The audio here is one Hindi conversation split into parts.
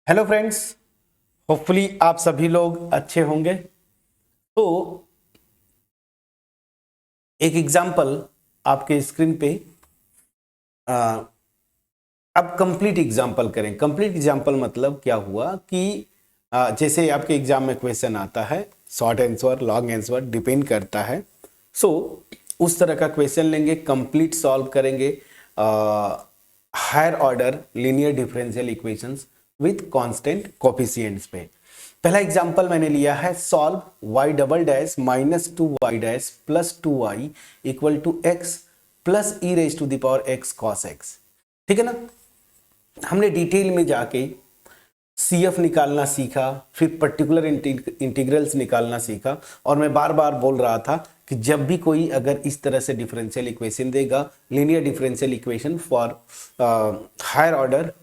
Hello friends. होपफुली आप सभी लोग अच्छे होंगे। तो एक एग्जांपल आपके स्क्रीन पे आ, अब कंप्लीट एग्जांपल करें। कंप्लीट एग्जांपल मतलब क्या हुआ कि जैसे आपके एग्जाम में क्वेश्चन आता है, short answer long answer depend करता है। सो उस तरह का क्वेश्चन लेंगे, कंप्लीट सॉल्व करेंगे higher order linear differential equations with constant coefficients पे। पहला एग्जांपल मैंने लिया है, solve y double dash minus 2y dash plus 2y equal to x plus e raise to the power x cos x। ठीक है ना। हमने डिटेल में जाके CF निकालना सीखा, फिर पर्टिकुलर इंटीग्रल्स निकालना सीखा। और मैं बार बार बोल रहा था कि जब भी कोई अगर इस तरह से डिफरेंशियल इक्वेशन देगा, linear differential equation for higher order,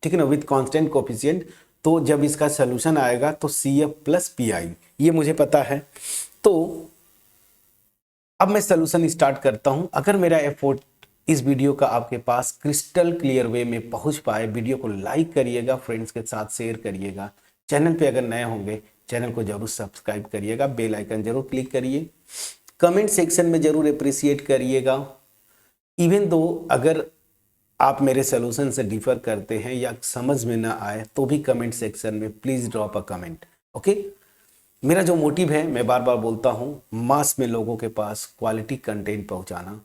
ठीक है ना, विथ कांस्टेंट कोफिशिएंट, तो जब इसका सोल्यूशन आएगा तो CF प्लस PI, ये मुझे पता है। तो अब मैं सोल्यूशन स्टार्ट करता हूं। अगर मेरा एफर्ट इस वीडियो का आपके पास क्रिस्टल क्लियर वे में पहुंच पाए, वीडियो को लाइक करिएगा, फ्रेंड्स के साथ शेयर करिएगा। चैनल पे अगर नए होंगे चैनल को जरूर सब्सक्राइब करिएगा, बेल आइकन जरूर क्लिक करिए, कमेंट सेक्शन में जरूर अप्रिशिएट करिएगा। इवन दो अगर आप मेरे सोल्यूशन से डिफर करते हैं या समझ में ना आए तो भी कमेंट सेक्शन में please drop a comment. Okay. मेरा जो मोटिव है, मैं बार बार बोलता हूँ, मास में लोगों के पास क्वालिटी कंटेंट पहुँचाना।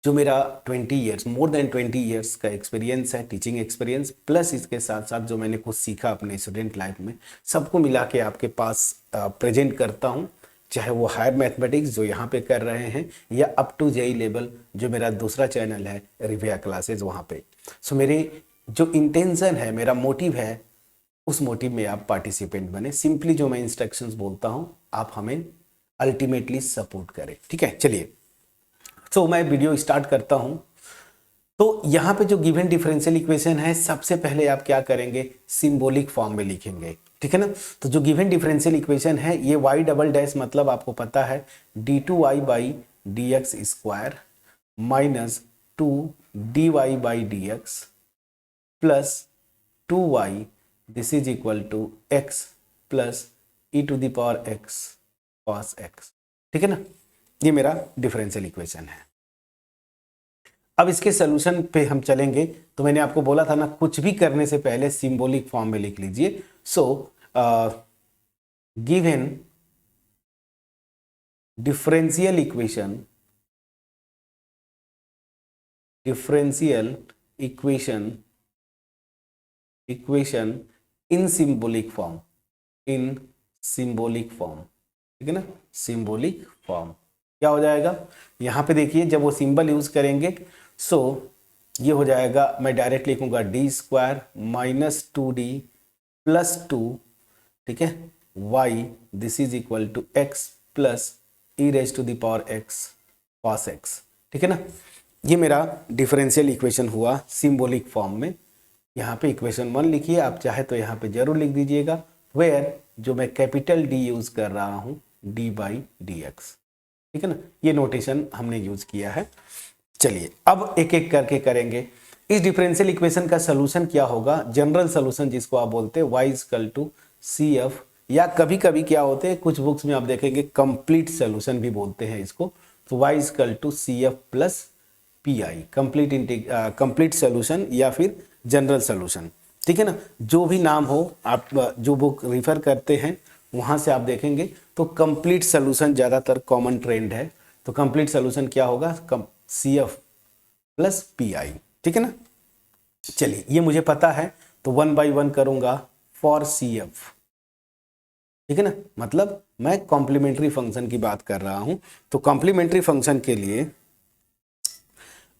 जो मेरा 20 ईयर्स, मोर देन 20 ईयर्स का एक्सपीरियंस है, टीचिंग एक्सपीरियंस, प्लस इसके साथ साथ जो मैंने कुछ सीखा अपने स्टूडेंट लाइफ में, सबको मिला के आपके पास प्रेजेंट करता हूँ। चाहे वो हायर मैथमेटिक्स जो यहाँ पे कर रहे हैं, या अप टू JEE लेवल जो मेरा दूसरा चैनल है रिविया क्लासेस, वहाँ पे। सो मेरे जो इंटेंशन है, मेरा मोटिव है, उस मोटिव में आप पार्टिसिपेंट बने। सिंपली जो मैं इंस्ट्रक्शंस बोलता हूं आप हमें अल्टीमेटली सपोर्ट करें। ठीक है, चलिए। तो मैं वीडियो स्टार्ट करता हूं। तो यहां पे जो गिवन डिफरेंशियल इक्वेशन है, सबसे पहले आप क्या करेंगे, सिंबॉलिक फॉर्म में लिखेंगे। ठीक है ना। तो जो गिवन डिफरेंशियल इक्वेशन है, ये y डबल डैश मतलब आपको पता है d2y by d x square minus 2dy by d x plus 2y, this is equal to x plus e to the power x cos x। ठीक है ना। ये मेरा डिफरेंशियल इक्वेशन है। अब इसके सोल्यूशन पे हम चलेंगे। तो मैंने आपको बोला था ना, कुछ भी करने से पहले सिंबॉलिक फॉर्म में लिख लीजिए। So given differential equation, differential equation equation in symbolic form, in symbolic form. ठीक है ना। सिंबॉलिक फॉर्म क्या हो जाएगा, यहां पे देखिए, जब वो सिंबल यूज करेंगे सो ये हो जाएगा, मैं डायरेक्ट लिखूंगा D square minus 2d plus 2, ठीक है, y, this is equal to x plus e raise to the power x cos x। ठीक है ना। ये मेरा डिफरेंशियल इक्वेशन हुआ सिंबॉलिक फॉर्म में। यहाँ पे इक्वेशन 1 लिखिए, आप चाहे तो यहाँ पे जरूर लिख दीजिएगा, वेयर जो मैं कैपिटल D यूज कर रहा हूँ, d बाई डी एक्स। ठीक है ना। ये नोटेशन हमने यूज किया है। चलिए अब एक एक करके करेंगे। इस डिफरेंशियल इक्वेशन का सोल्यूशन क्या होगा, जनरल सोल्यूशन जिसको आप बोलते हैं y इक्वल टू CF, या कभी कभी क्या होते हैं, कुछ बुक्स में आप देखेंगे कंप्लीट सोल्यूशन भी बोलते हैं इसको। तो y equal to CF plus PI, complete solution या फिर जनरल सोल्यूशन। ठीक है ना। जो भी नाम हो, आप जो बुक रिफर करते हैं वहां से आप देखेंगे तो कंप्लीट सोल्यूशन ज़्यादातर कॉमन ट्रेंड है। तो कंप्लीट सोल्यूशन क्या होगा, CF प्लस PI। ठीक है ना। चलिए, ये मुझे पता है तो 1 बाई 1 करूंगा फॉर CF। ठीक है ना। मतलब मैं कॉम्प्लीमेंट्री फंक्शन की बात कर रहा हूं। तो कॉम्प्लीमेंट्री फंक्शन के लिए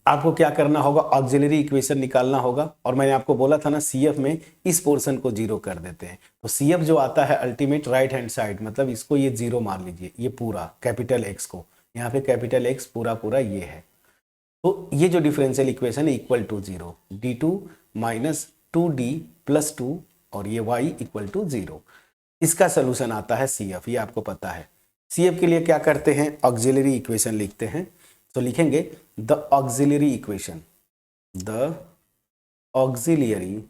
आपको क्या करना होगा, ऑक्सिलरी इक्वेशन निकालना होगा। और मैंने आपको बोला था ना, CF में इस पोर्शन को 0 कर देते हैं। तो CF जो आता है अल्टीमेट राइट हैंड साइड, मतलब इसको ये 0 मान लीजिए, ये पूरा कैपिटल X को, यहाँ पे कैपिटल X पूरा पूरा ये है। तो ये जो डिफरेंशियल इक्वेशन है equal to 0, d2 minus 2d plus 2, और ये y इक्वल टू 0। इसका सोल्यूशन आता है CF, ये आपको पता है। CF के लिए क्या करते हैं, ऑक्सिलरी इक्वेशन लिखते हैं। तो लिखेंगे the auxiliary equation, the auxiliary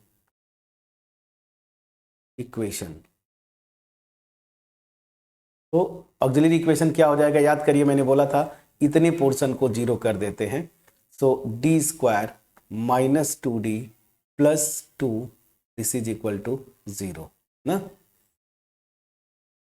equation. तो ऑक्सिलरी इक्वेशन क्या हो जाएगा, याद करिए मैंने बोला था इतने पोर्शन को जीरो कर देते हैं। So d square minus 2d plus 2 this is equal to 0 ना।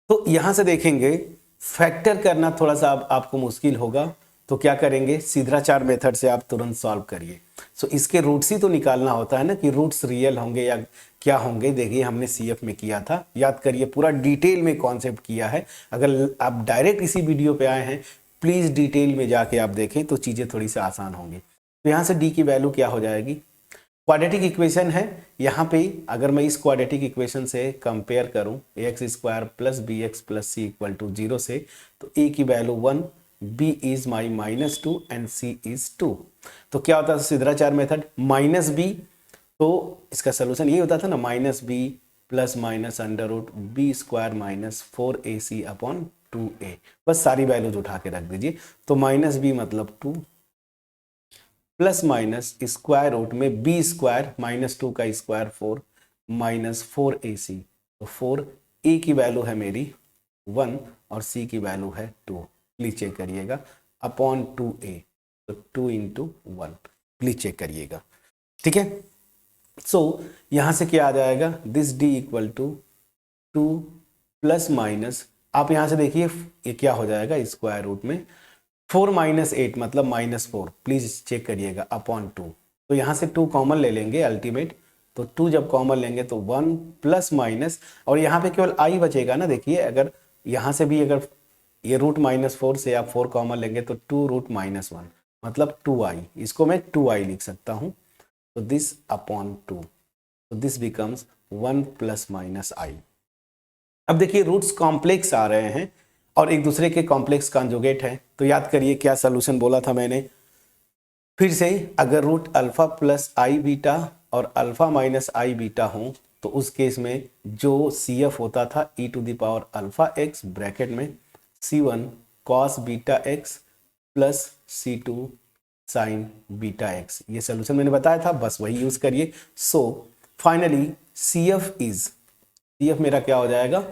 तो यहां से देखेंगे फैक्टर करना थोड़ा सा आपको मुश्किल होगा, तो क्या करेंगे, सिद्धाचार मेथड से आप तुरंत सॉल्व करिए। सो इसके रूट्स ही तो निकालना होता है ना, कि रूट्स रियल होंगे या क्या होंगे। देखिए हमने सीएफ में किया था, याद करिए पूरा डिटेल में कॉन्सेप्ट किया है। अगर आप डायरेक्ट इसी वीडियो पे आए हैं, प्लीज़ डिटेल में जाके आप देखें तो चीज़ें थोड़ी सी आसान होंगी। तो यहाँ से डी की वैल्यू क्या हो जाएगी, क्वाड्रेटिक इक्वेशन है यहाँ पे। अगर मैं इस क्वाड्रेटिक इक्वेशन से कंपेयर करूं x square plus b x plus c equal to 0 से, तो ए की value 1, b is my -2 and c is 2। तो क्या होता है सिद्धाचार मेथड, माइनस बी, तो इसका सोल्यूशन ये होता था ना, minus b plus minus under root b square minus 4ac upon 2a। बस सारी वैल्यूज उठा के रख दीजिए। तो माइनस बी मतलब 2 प्लस माइनस स्क्वायर रूट में बी स्क्वायर -2 का स्क्वायर 4 माइनस 4ac। तो 4a की वैल्यू है मेरी 1 और c की वैल्यू है 2, प्लीज चेक करिएगा, अपॉन 2a, तो 2 इंटू 1, प्लीज चेक करिएगा। ठीक है, सो यहां से क्या आ जाएगा, this d equal to 2 plus minus, आप यहां से देखिए ये क्या हो जाएगा, स्क्वायर रूट में 4 माइनस 8 मतलब -4, प्लीज चेक करिएगा, अपॉन 2। तो यहाँ से 2 कॉमन ले लेंगे अल्टीमेट, तो 2 जब कॉमन लेंगे तो 1 प्लस माइनस, और यहाँ पे केवल i बचेगा ना। देखिए अगर यहाँ से भी अगर ये रूट -4 से आप 4 कॉमन लेंगे तो 2 रूट -1 मतलब 2i, इसको मैं 2i लिख सकता हूँ। तो दिस अपॉन 2, तो this becomes 1 plus minus i। अब देखिए रूट्स कॉम्प्लेक्स आ रहे हैं और एक दूसरे के कॉम्प्लेक्स कॉन्जुगेट है, तो याद करिए क्या सोल्यूशन बोला था मैंने फिर से, अगर रूट अल्फा प्लस आई बीटा और अल्फा माइनस आई बीटा हो, तो उस केस में जो सी एफ होता था e to the power alpha x bracket में C1 cos beta x plus C2 sine beta x. ये सोल्यूशन मैंने बताया था, बस वही यूज करिए। सो फाइनली सी एफ मेरा क्या हो जाएगा,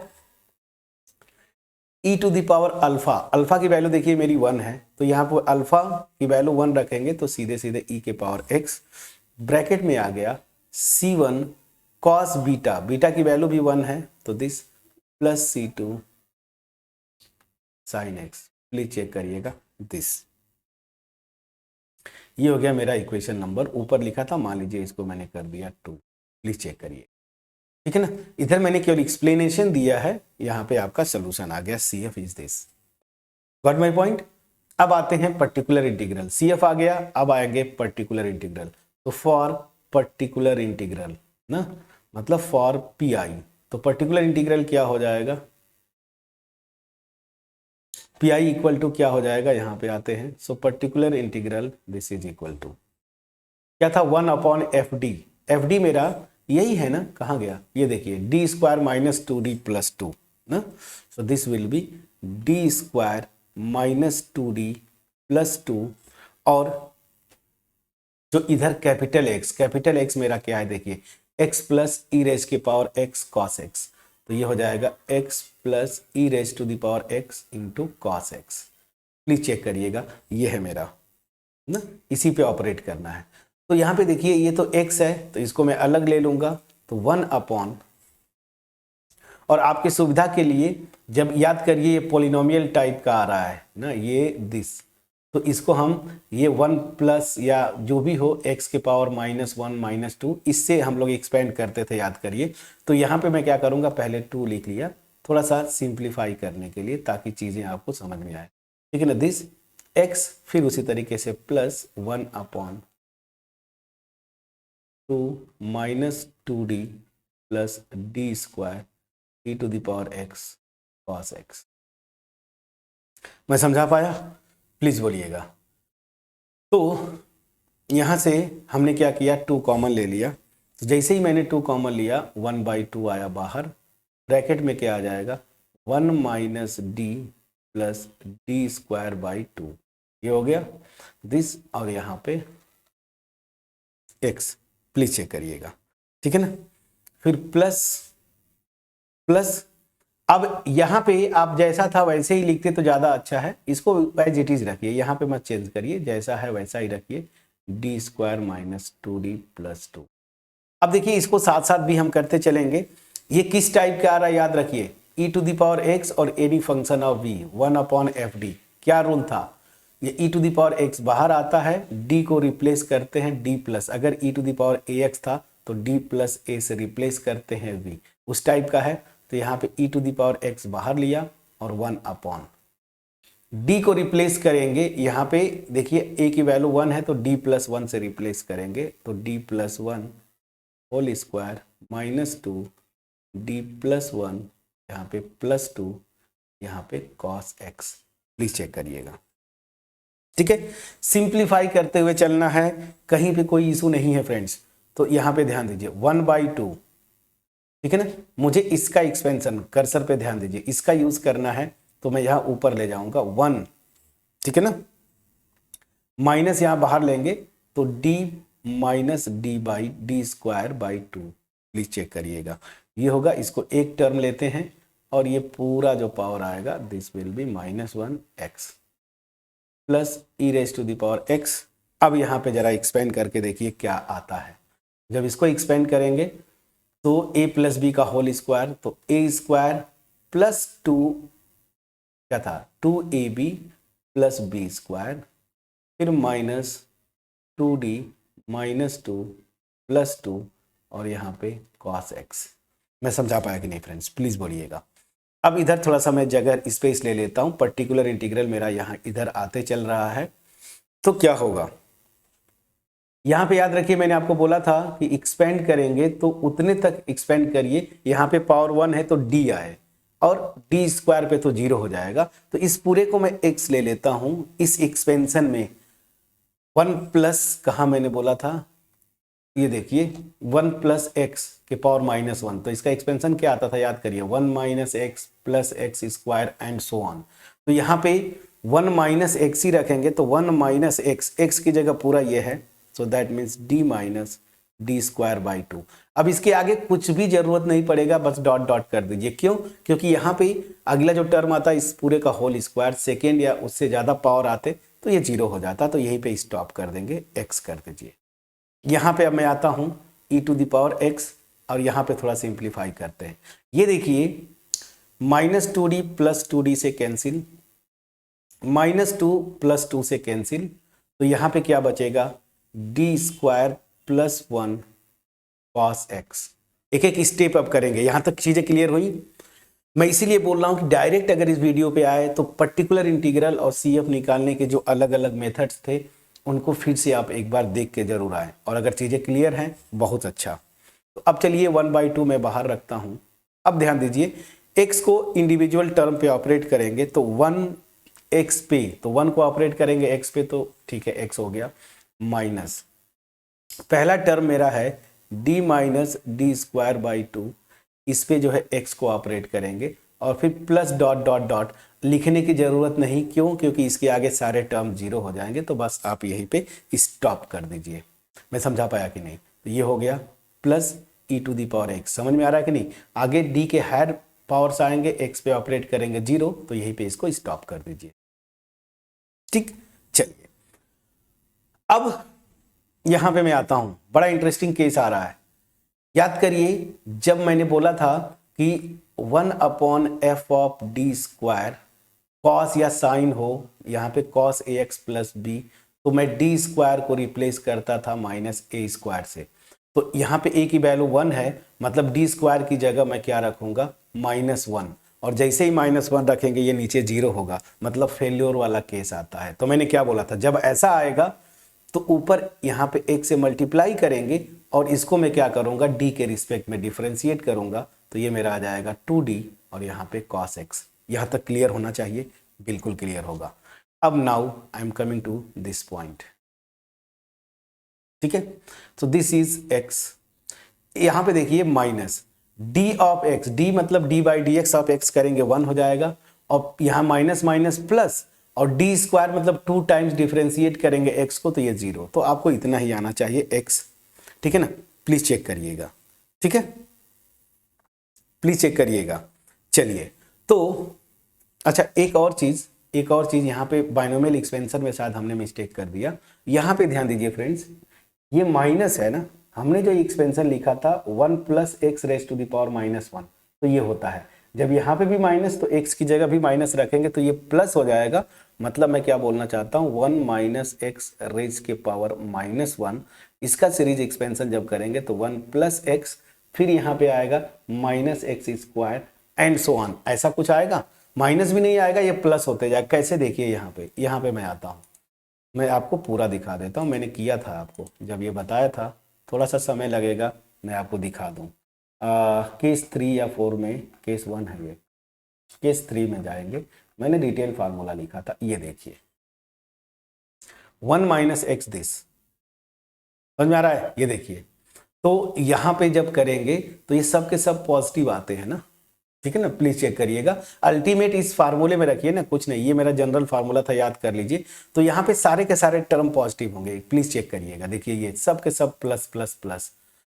e to the power alpha, alpha की वैल्यू देखिए मेरी 1 है, तो यहाँ पर अल्फा की वैल्यू 1 रखेंगे तो सीधे सीधे ई के पावर एक्स, ब्रैकेट में आ गया C1 कॉस बीटा, बीटा की वैल्यू भी 1 है, तो this plus C2 sine x. Please check करिएगा दिस, ये हो गया मेरा इक्वेशन नंबर, ऊपर लिखा था मान लीजिए इसको मैंने कर दिया 2, प्लीज चेक करिए। ठीक है ना, इधर मैंने केवल एक्सप्लेनेशन दिया है, यहाँ पे आपका सोल्यूशन आ गया, C F is this. Got my point. अब आते हैं पर्टिकुलर इंटीग्रल, सी एफ आ गया, अब आएंगे पर्टिकुलर इंटीग्रल। तो फॉर पर्टिकुलर इंटीग्रल ना, मतलब फॉर पी आई, तो पर्टिकुलर इंटीग्रल क्या हो जाएगा, पी आई इक्वल टू क्या हो जाएगा, यहाँ पे आते हैं। So particular integral this is equal to क्या था, 1 upon F D. F D मेरा यही है ना, कहाँ गया, ये देखिए D square minus 2d plus 2 ना। So this will B D square minus 2d plus 2, और जो इधर कैपिटल एक्स मेरा क्या है, देखिए x प्लस ई रेज के पावर x कॉस x, तो ये हो जाएगा x plus e raise to the power x into cos x। Please check करिएगा, ये है मेरा ना, इसी पे ऑपरेट करना है। तो यहाँ पे देखिए ये तो x है, तो इसको मैं अलग ले लूंगा, तो 1 अपॉन, और आपकी सुविधा के लिए जब याद करिए ये पोलिनोमियल टाइप का आ रहा है ना, ये दिस, तो इसको हम ये 1 प्लस या जो भी हो x के पावर -1 -2, इससे हम लोग एक्सपेंड करते थे, याद करिए। तो यहाँ पे मैं क्या करूँगा, पहले 2 लिख लिया थोड़ा सा सिंप्लीफाई करने के लिए, ताकि चीज़ें आपको समझ में आए। ठीक है ना, दिस x, फिर उसी तरीके से plus 1 upon 2 minus 2d plus d square e to the power x cos x। मैं समझा पाया, प्लीज बोलिएगा। तो यहां से हमने क्या किया, 2 कॉमन ले लिया, तो जैसे ही मैंने 2 कॉमन लिया 1/2 आया बाहर, ब्रैकेट में क्या आ जाएगा, 1 minus D plus d square by 2, ये हो गया दिस, और यहाँ पे x, प्लीज चेक करिएगा। ठीक है ना, फिर प्लस प्लस, अब यहाँ पे आप जैसा था वैसे ही लिखते तो ज़्यादा अच्छा है, इसको एज इट इज रखिए, यहाँ पे मत चेंज करिए, जैसा है वैसा ही रखिए, D square minus 2d plus 2। अब देखिए इसको साथ साथ भी हम करते चलेंगे। ये किस टाइप का आ रहा है याद रखिए, e to the power x और any function of v 1/fd। क्या रूल था, ये e to the power x बाहर आता है, d को रिप्लेस करते हैं d प्लस, अगर e to the power ax था तो d प्लस a से रिप्लेस करते हैं v, उस टाइप का है। तो यहाँ पे e to the power x बाहर लिया और 1/d को रिप्लेस करेंगे, यहाँ पे देखिए a की वैल्यू 1 है तो d प्लस 1 से रिप्लेस करेंगे, तो d plus 1 whole square minus 2 d plus 1, यहाँ पे प्लस 2, यहाँ पे cos x। प्लीज चेक करिएगा, ठीक है। सिंप्लीफाई करते हुए चलना है, कहीं पे कोई इशू नहीं है फ्रेंड्स। तो यहाँ पे ध्यान दीजिए 1/2, ठीक है ना। मुझे इसका एक्सपेंशन, कर्सर पे ध्यान दीजिए, इसका यूज करना है तो मैं यहाँ ऊपर ले जाऊंगा 1, ठीक है ना। माइनस यहाँ बाहर लेंगे तो d minus d by d square by 2। Please check करिएगा, ये होगा, इसको एक टर्म लेते हैं और ये पूरा जो पावर आएगा this will be -1x plus e raise to the power x। अब यहाँ पे जरा एक्सपेंड करके देखिए क्या आता है। जब इसको एक्सपेंड करेंगे तो a प्लस बी का होल स्क्वायर, तो a स्क्वायर प्लस 2 क्या था 2ab प्लस बी स्क्वायर, फिर माइनस 2d माइनस 2 प्लस 2 और यहाँ पे cos x। मैं समझा पाया कि नहीं फ्रेंड्स, प्लीज बोलिएगा। अब इधर थोड़ा सा मैं जगह स्पेस ले लेता हूँ, पर्टिकुलर इंटीग्रल मेरा यहाँ इधर आते चल रहा है, तो क्या होगा यहाँ पे याद रखिए, मैंने आपको बोला था कि एक्सपेंड करेंगे तो उतने तक एक्सपेंड करिए, यहाँ पे पावर 1 है तो d आए और d स्क्वायर पे तो 0 हो जाएगा। तो इस पूरे को मैं x ले लेता हूँ, इस एक्सपेंशन में 1 प्लस कहाँ मैंने बोला था, ये देखिए 1 प्लस x के पावर -1, तो इसका एक्सपेंशन क्या आता था याद करिए 1 minus x plus x square and so on. तो यहाँ पे 1 माइनस एक्स ही रखेंगे, तो 1 माइनस एक्स, एक्स की जगह पूरा ये है, so that means d minus D square by 2। अब इसके आगे कुछ भी जरूरत नहीं पड़ेगा, बस डॉट डॉट कर दीजिए। क्यों, क्योंकि यहाँ पे अगला जो टर्म आता है इस पूरे का होल स्क्वायर, सेकेंड या उससे ज़्यादा पावर आते तो ये 0 हो जाता, तो यहीं पे स्टॉप कर देंगे, x कर दीजिए। यहाँ पे अब मैं आता हूँ e to the power x और यहाँ पे थोड़ा सिंप्लीफाई करते हैं। ये देखिए -2d प्लस 2d से कैंसिल, -2 प्लस 2 से कैंसिल, तो यहाँ पे क्या बचेगा d square plus 1 cos x। एक एक स्टेप अप करेंगे, यहाँ तक चीज़ें क्लियर हुई। मैं इसीलिए बोल रहा हूँ कि डायरेक्ट अगर इस वीडियो पे आए तो पर्टिकुलर इंटीग्रल और CF निकालने के जो अलग अलग मेथड्स थे उनको फिर से आप एक बार देख के जरूर आए, और अगर चीज़ें क्लियर हैं बहुत अच्छा। तो अब चलिए 1/2 मैं बाहर रखता हूँ। अब ध्यान दीजिए x को इंडिविजुअल टर्म पे ऑपरेट करेंगे तो 1x पे, तो 1 को ऑपरेट करेंगे x पे, तो ठीक है x हो गया, माइनस पहला टर्म मेरा है d minus D square by 2, इस पे जो है x को ऑपरेट करेंगे और फिर प्लस डॉट डॉट डॉट, लिखने की जरूरत नहीं, क्यों, क्योंकि इसके आगे सारे टर्म 0 हो जाएंगे, तो बस आप यहीं पे स्टॉप कर दीजिए। मैं समझा पाया कि नहीं, तो ये हो गया plus e to the power x। समझ में आ रहा है कि नहीं, आगे d के हायर पावर्स आएंगे, x पे ऑपरेट करेंगे 0, तो यहीं पे इसको स्टॉप कर दीजिए, ठीक। चलिए अब यहां पे मैं आता हूं, बड़ा इंटरेस्टिंग केस आ रहा है। याद करिए जब मैंने बोला था कि 1/f of D square, cos या साइन हो, यहाँ पे cos ax प्लस बी, तो मैं डी स्क्वायर को रिप्लेस करता था माइनस ए स्क्वायर से। तो यहाँ पे a की वैल्यू 1 है, मतलब डी स्क्वायर की जगह मैं क्या रखूंगा -1, और जैसे ही -1 रखेंगे ये नीचे 0 होगा, मतलब फेल्योर वाला केस आता है। तो मैंने क्या बोला था, जब ऐसा आएगा तो ऊपर यहाँ पे 1 से मल्टीप्लाई करेंगे और इसको मैं क्या करूंगा d के रिस्पेक्ट में डिफरेंशिएट करूंगा, तो ये मेरा आ जाएगा 2d और यहाँ पे cos x। यहाँ तक क्लियर होना चाहिए, बिल्कुल क्लियर होगा। अब now I am coming to this point, ठीक है। तो दिस इज x, यहाँ पे देखिए minus d of x, d मतलब d by d x of x करेंगे 1 हो जाएगा, और यहाँ माइनस माइनस प्लस, और डी स्क्वायर मतलब 2 टाइम्स डिफरेंशिएट करेंगे x को, तो ये 0। तो आपको इतना ही आना चाहिए x, ठीक है ना, प्लीज चेक करिएगा, ठीक है। प्लीज चेक करिएगा। चलिए तो अच्छा, एक और चीज यहाँ पे बाइनोमियल एक्सपेंशन में शायद हमने मिस्टेक कर दिया। यहाँ पे ध्यान दीजिए फ्रेंड्स, ये माइनस है ना, हमने जो एक्सपेंशन लिखा था 1 + x raise to the power -1, तो ये होता है जब यहाँ पे भी माइनस तो x की जगह भी माइनस रखेंगे तो ये प्लस हो जाएगा। मतलब मैं क्या बोलना चाहता हूँ, 1 - x रेज़ के पावर -1, इसका सीरीज एक्सपेंशन जब करेंगे तो 1 + x, फिर यहाँ पे आएगा -x² एंड सो ऑन, ऐसा कुछ आएगा। माइनस भी नहीं आएगा, ये प्लस होते जाएगा। कैसे, देखिए यहाँ पे मैं आता हूँ, मैं आपको पूरा दिखा देता हूँ। मैंने किया था आपको जब ये बताया था, थोड़ा सा समय लगेगा, मैं आपको दिखा दूँ। केस 3 या 4 में, केस 1 है ये, केस 3 में जाएंगे, मैंने डिटेल फार्मूला लिखा था। ये देखिए 1 - x दिस, समझ में आ रहा है? ये देखिए, तो यहाँ पे जब करेंगे तो ये सब के सब पॉजिटिव आते हैं ना, ठीक है ना, प्लीज चेक करिएगा। अल्टीमेट इस फार्मूले में रखिए ना, कुछ नहीं, ये मेरा जनरल फार्मूला था, याद कर लीजिए। तो यहाँ पे सारे के सारे टर्म पॉजिटिव होंगे, प्लीज चेक करिएगा। देखिए ये सब के सब प्लस प्लस प्लस,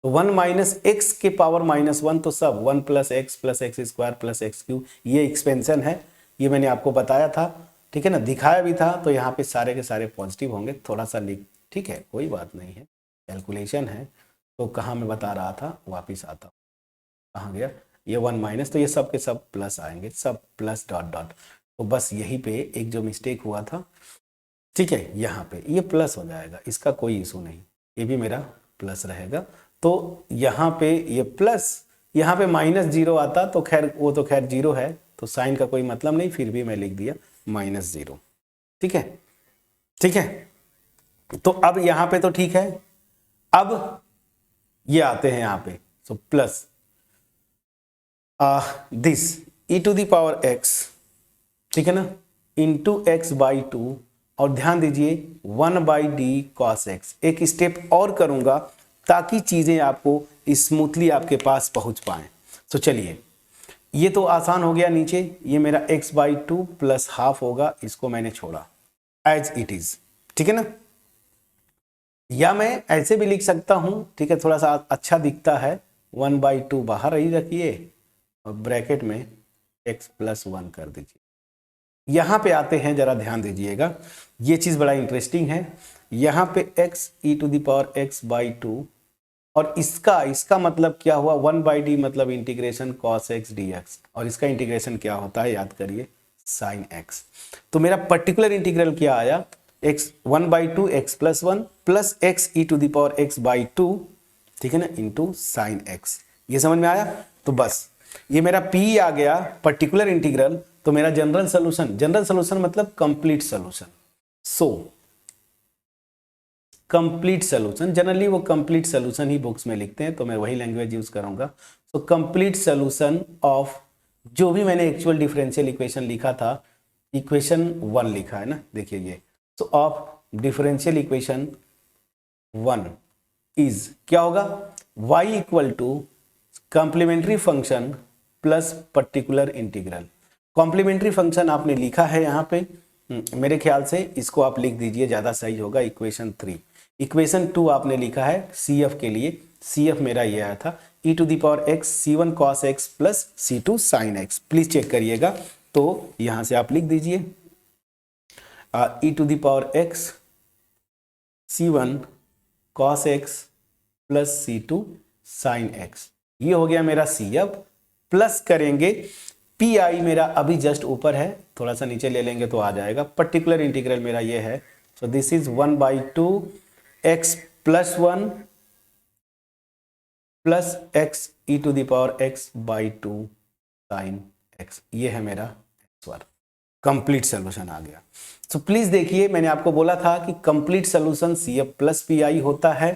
तो 1 - x के पावर -1, तो सब 1 + x + x² + x³, ये एक्सपेंशन है, ये मैंने आपको बताया था, ठीक है ना, दिखाया भी था। तो यहाँ पे सारे के सारे पॉजिटिव होंगे, थोड़ा सा लिख, ठीक है, कोई बात नहीं है, कैलकुलेशन है। तो कहाँ मैं बता रहा था, वापिस आता हूँ, कहाँ गया ये 1 - तो ये सब के सब प्लस आएंगे, सब प्लस डॉट डॉट। तो बस यहीं पे एक जो मिस्टेक हुआ था, ठीक है, यहाँ पे ये प्लस हो जाएगा, इसका कोई इशू नहीं, ये भी मेरा प्लस रहेगा। तो यहाँ पे ये प्लस, यहाँ पे -0 आता तो खैर वो तो खैर 0 है, तो साइन का कोई मतलब नहीं, फिर भी मैं लिख दिया -0, ठीक है, ठीक है। तो अब यहाँ पे तो ठीक है, अब ये आते हैं यहाँ पे, सो प्लस दिस e⁻x, ठीक है ना, इंटू x/2, और ध्यान दीजिए 1/d cos x। एक स्टेप और करूंगा ताकि चीजें आपको स्मूथली आपके पास पहुंच पाए। तो चलिए, ये तो आसान हो गया नीचे, ये मेरा x/2 + ½ होगा, इसको मैंने छोड़ा एज इट इज, ठीक है ना। या मैं ऐसे भी लिख सकता हूं, ठीक है, थोड़ा सा अच्छा दिखता है, 1/2 बाहर ही रखिए और ब्रैकेट में x + 1 कर दीजिए। यहां पे आते हैं, जरा ध्यान दीजिएगा, ये चीज बड़ा इंटरेस्टिंग है। यहां पे x e⁻x/2, और इसका मतलब क्या हुआ, 1/d मतलब इंटीग्रेशन cos x dx, और इसका इंटीग्रेशन क्या होता है, याद करिए, sin x। तो मेरा पर्टिकुलर इंटीग्रल क्या आया, x 1/2 x + 1 plus x e⁻x/2, ठीक है ना, इंटू sin x। ये समझ में आया? तो बस ये मेरा P आ गया, पर्टिकुलर इंटीग्रल। तो मेरा जनरल सोल्यूशन मतलब complete solution. So complete solution, generally वो कंप्लीट सोल्यूशन ही बुक्स में लिखते हैं, तो मैं वही लैंग्वेज यूज करूंगा। सो कंप्लीट सोल्यूशन ऑफ जो भी मैंने एक्चुअल डिफरेंशियल इक्वेशन लिखा था, इक्वेशन 1 लिखा है ना, देखिए ये। So of differential equation 1 is क्या होगा, y = complementary function plus particular integral. Complementary function आपने लिखा है यहाँ पे, मेरे ख्याल से इसको आप लिख दीजिए, ज्यादा सही होगा, इक्वेशन 3। इक्वेशन 2 आपने लिखा है CF के लिए, CF मेरा ये आया था e⁻x c1 cos x + c2 sin x। Please check करिएगा, तो यहां से आप लिख दीजिए e⁻x c1 cos x + c2 sin x, ये हो गया मेरा CF। प्लस करेंगे PI, मेरा अभी जस्ट ऊपर है, थोड़ा सा नीचे ले लेंगे तो आ जाएगा। पर्टिकुलर इंटीग्रल मेरा ये है, so this is 1/2 x + 1 plus x e⁻x/2 sin x, ये है मेरा आंसर। कंप्लीट सोल्यूशन आ गया। सो प्लीज देखिए, मैंने आपको बोला था कि कंप्लीट सोल्यूशन CF + PI होता है।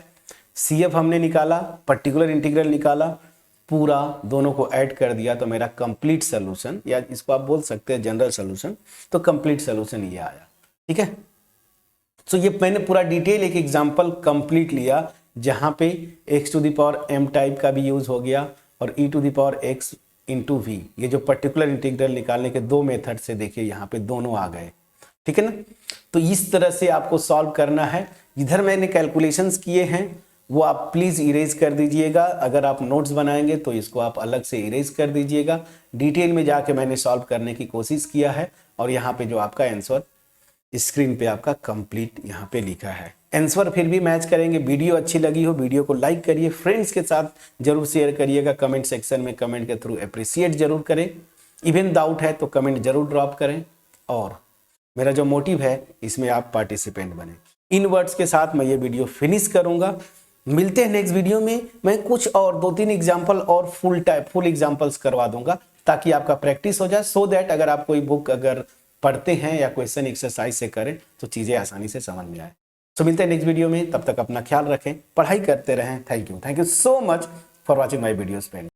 CF हमने निकाला, पर्टिकुलर इंटीग्रल निकाला, पूरा दोनों को ऐड कर दिया, तो मेरा कंप्लीट सोल्यूशन, या इसको आप बोल सकते हैं जनरल सोल्यूशन। तो कंप्लीट सोल्यूशन ये आया, ठीक है। तो ये मैंने पूरा डिटेल एक एग्जांपल कंप्लीट लिया, जहां पे x⁻m टाइप का भी यूज हो गया, और e⁻x × v, ये जो पर्टिकुलर इंटीग्रल निकालने के दो मेथड से देखिए यहाँ पे दोनों आ गए, ठीक है ना। तो इस तरह से आपको सॉल्व करना है। इधर मैंने कैलकुलेशंस किए हैं, वो आप प्लीज़ इरेज कर दीजिएगा। अगर आप नोट्स बनाएंगे तो इसको आप अलग से इरेज कर दीजिएगा। डिटेल में जाके मैंने सॉल्व करने की कोशिश किया है और यहाँ पे जो आपका आंसर स्क्रीन पे आपका कंप्लीट यहाँ पे लिखा है। आंसर फिर भी मैच करेंगे। वीडियो अच्छी लगी हो वीडियो को लाइक करिए, फ्रेंड्स के साथ जरूर शेयर करिएगा, कमेंट सेक्शन में कमेंट के थ्रू अप्रिशिएट जरूर करें। इवन डाउट है तो कमेंट जरूर ड्रॉप करें और मेरा जो मोटिव है इसमें आप पार्टिसिपेंट बने। इन वर्ड्स के साथ मैं ये वीडियो फिनिश करूंगा। मिलते हैं नेक्स्ट वीडियो में। मैं कुछ और 2-3 एग्जाम्पल और फुल एग्जाम्पल्स करवा दूंगा ताकि आपका प्रैक्टिस हो जाए, सो दैट अगर आप कोई बुक अगर पढ़ते हैं या क्वेश्चन एक्सरसाइज से करें तो चीज़ें आसानी से समझ में आए। तो मिलते हैं नेक्स्ट वीडियो में, तब तक अपना ख्याल रखें, पढ़ाई करते रहें। Thank you so much for watching my videos friend.